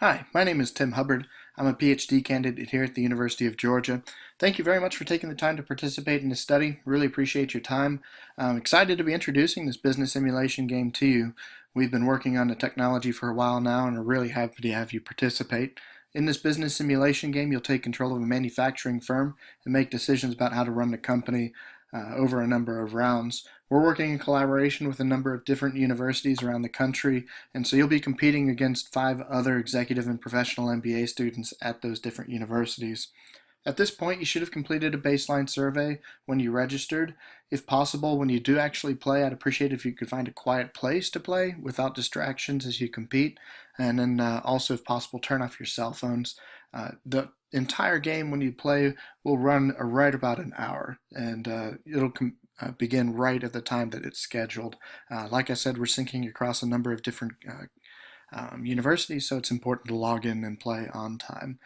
Hi, my name is Tim Hubbard. I'm a PhD candidate here at the University of Georgia. Thank you very much for taking the time to participate in this study. Really appreciate your time. I'm excited to be introducing this business simulation game to you. We've been working on the technology for a while now and are really happy to have you participate. In this business simulation game, you'll take control of a manufacturing firm and make decisions about how to run the company over a number of rounds. We're working in collaboration with a number of different universities around the country, and so you'll be competing against 5 other executive and professional MBA students at those different universities. At this point, you should have completed a baseline survey when you registered. If possible, when you do actually play, I'd appreciate if you could find a quiet place to play without distractions as you compete. And then also, if possible, turn off your cell phones. The entire game, when you play, will run right about an hour, and it'll begin right at the time that it's scheduled. Like I said, we're syncing across a number of different universities, so it's important to log in and play on time.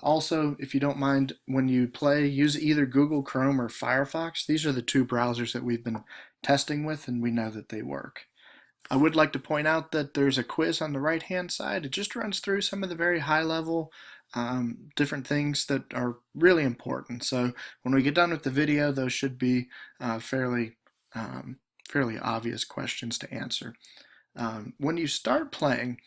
Also, if you don't mind, when you play, use either Google Chrome or Firefox. These are the 2 browsers that we've been testing with, and we know that they work. I would like to point out that there's a quiz on the right-hand side. It just runs through some of the very high-level different things that are really important. So when we get done with the video, those should be fairly obvious questions to answer. When you start playing,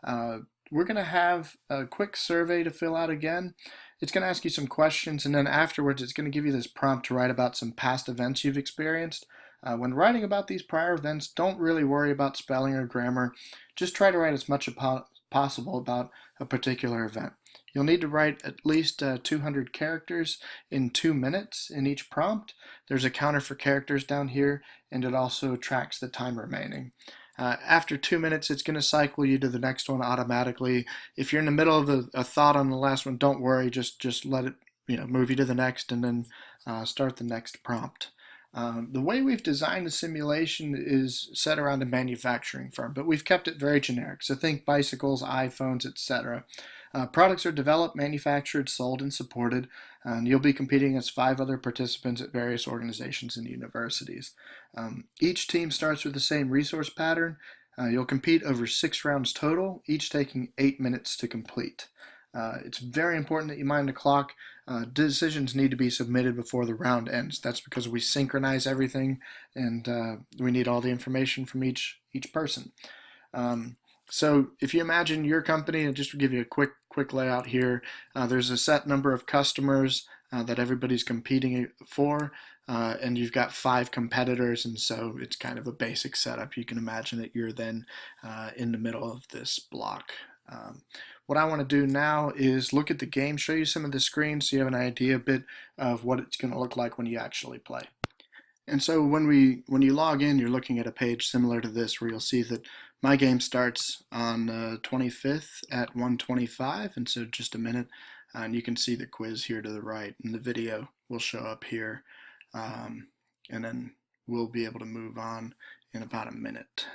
we're going to have a quick survey to fill out again. It's going to ask you some questions, and then afterwards it's going to give you this prompt to write about some past events you've experienced. When writing about these prior events, don't really worry about spelling or grammar. Just try to write as much as possible about a particular event. You'll need to write at least 200 characters in 2 minutes in each prompt. There's a counter for characters down here, and it also tracks the time remaining. After 2 minutes, it's going to cycle you to the next one automatically. If you're in the middle of a thought on the last one, don't worry. Just let it move you to the next, and then start the next prompt. The way we've designed the simulation is set around a manufacturing firm, but we've kept it very generic. So think bicycles, iPhones, etc. Products are developed, manufactured, sold, and supported, and you'll be competing as 5 other participants at various organizations and universities. Each team starts with the same resource pattern. You'll compete over 6 rounds total, each taking 8 minutes to complete. It's very important that you mind the clock. Decisions need to be submitted before the round ends. That's because we synchronize everything, and we need all the information from each person. So if you imagine your company, and just to give you a quick layout here, there's a set number of customers that everybody's competing for, and you've got 5 competitors, and so it's kind of a basic setup. You can imagine that you're then in the middle of this block. What I want to do now is look at the game, show you some of the screens so you have an idea a bit of what it's going to look like when you actually play. And so when you log in, you're looking at a page similar to this where you'll see that my game starts on the 25th at 1:25, and so just a minute, and you can see the quiz here to the right, and the video will show up here, and then we'll be able to move on in about a minute.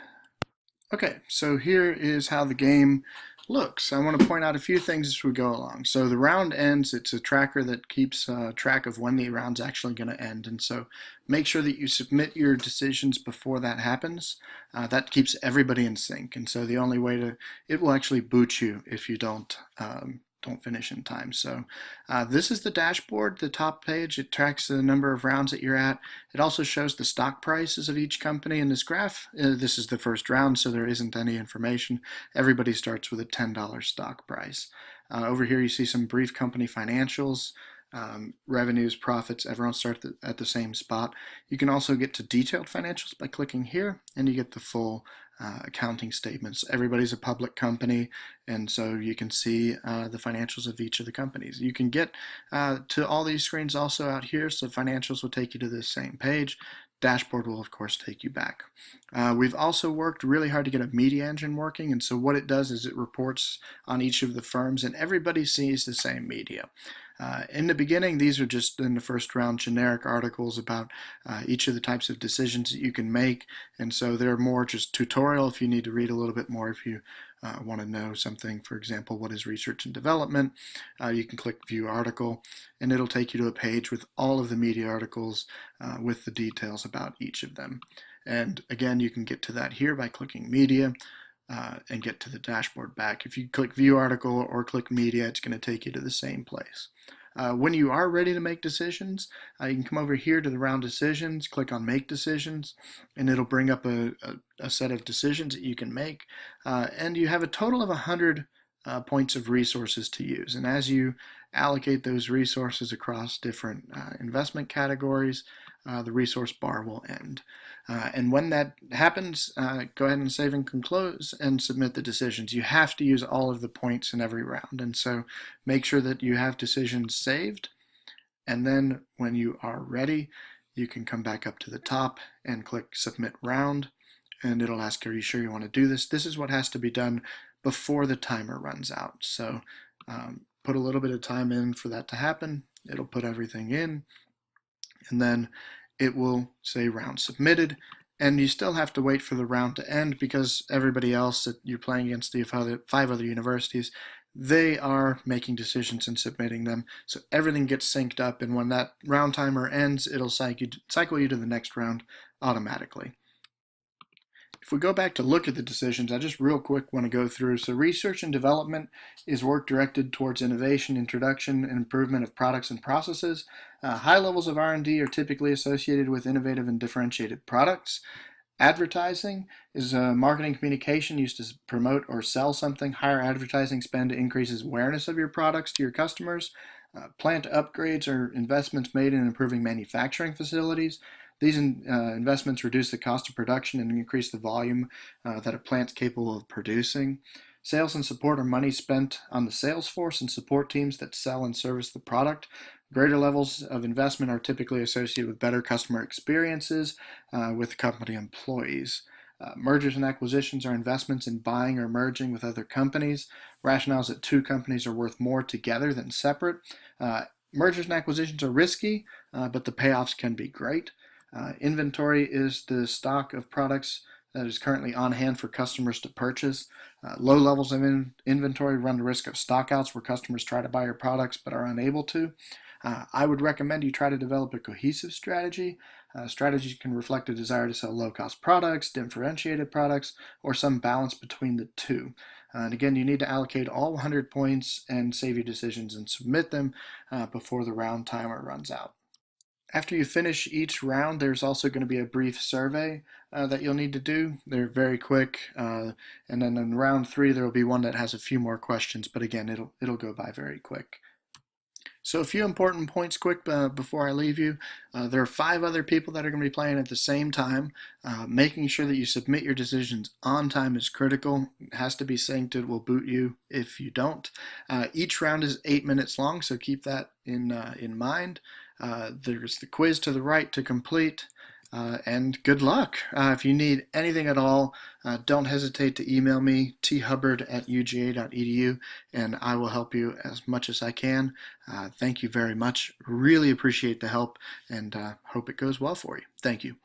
Okay, so here is how the game looks. I want to point out a few things as we go along. So the round ends. It's a tracker that keeps track of when the round's actually going to end, and so make sure that you submit your decisions before that happens. That keeps everybody in sync, and so the only way it will actually boot you if you don't finish in time. So this is the dashboard, the top page. It tracks the number of rounds that you're at. It also shows the stock prices of each company in this graph. This is the first round, so there isn't any information. Everybody starts with a $10 stock price. Over here you see some brief company financials, revenues, profits. Everyone starts at the same spot. You can also get to detailed financials by clicking here, and you get the full accounting statements. Everybody's a public company, and so you can see the financials of each of the companies. You can get to all these screens also out here, so financials will take you to this same page. Dashboard will of course take you back. We've also worked really hard to get a media engine working, and so what it does is it reports on each of the firms, and everybody sees the same media. In the beginning, these are just in the first round generic articles about each of the types of decisions that you can make, and so they're more just tutorial if you need to read a little bit more. If you want to know something, for example, what is research and development, you can click view article, and it'll take you to a page with all of the media articles with the details about each of them. And again, you can get to that here by clicking media. and get to the dashboard back. If you click View Article or click Media, it's going to take you to the same place. When you are ready to make decisions, you can come over here to the round decisions, click on Make Decisions, and it'll bring up a set of decisions that you can make. And you have a total of 100 points of resources to use. And as you allocate those resources across different investment categories, the resource bar will end. And when that happens, go ahead and save and close and submit the decisions. You have to use all of the points in every round. And so make sure that you have decisions saved. And then when you are ready, you can come back up to the top and click Submit Round. And it'll ask, are you sure you want to do this? This is what has to be done before the timer runs out. So put a little bit of time in for that to happen. It'll put everything in. And then it will say round submitted, and you still have to wait for the round to end because everybody else that you're playing against, the 5 other universities, they are making decisions and submitting them. So everything gets synced up, and when that round timer ends, it'll cycle you to the next round automatically. If we go back to look at the decisions, I just real quick want to go through. So research and development is work directed towards innovation, introduction, and improvement of products and processes. High levels of R&D are typically associated with innovative and differentiated products. Advertising is marketing communication used to promote or sell something. Higher advertising spend increases awareness of your products to your customers. Plant upgrades are investments made in improving manufacturing facilities. These investments reduce the cost of production and increase the volume that a plant's capable of producing. Sales and support are money spent on the sales force and support teams that sell and service the product. Greater levels of investment are typically associated with better customer experiences with company employees. Mergers and acquisitions are investments in buying or merging with other companies. Rationale is that two companies are worth more together than separate. Mergers and acquisitions are risky, but the payoffs can be great. Inventory is the stock of products that is currently on hand for customers to purchase. Low levels of inventory run the risk of stockouts where customers try to buy your products but are unable to. I would recommend you try to develop a cohesive strategy. Strategy can reflect a desire to sell low-cost products, differentiated products, or some balance between the two. And again, you need to allocate all 100 points and save your decisions and submit them before the round timer runs out. After you finish each round, there's also going to be a brief survey that you'll need to do. They're very quick, and then in round 3 there will be one that has a few more questions, but again, it'll go by very quick. So a few important points quick before I leave you. There are 5 other people that are going to be playing at the same time. Making sure that you submit your decisions on time is critical. It has to be synced. It will boot you if you don't. Each round is 8 minutes long, so keep that in mind. There's the quiz to the right to complete. And good luck. If you need anything at all, don't hesitate to email me, thubbard@uga.edu, and I will help you as much as I can. Thank you very much. Really appreciate the help, and hope it goes well for you. Thank you.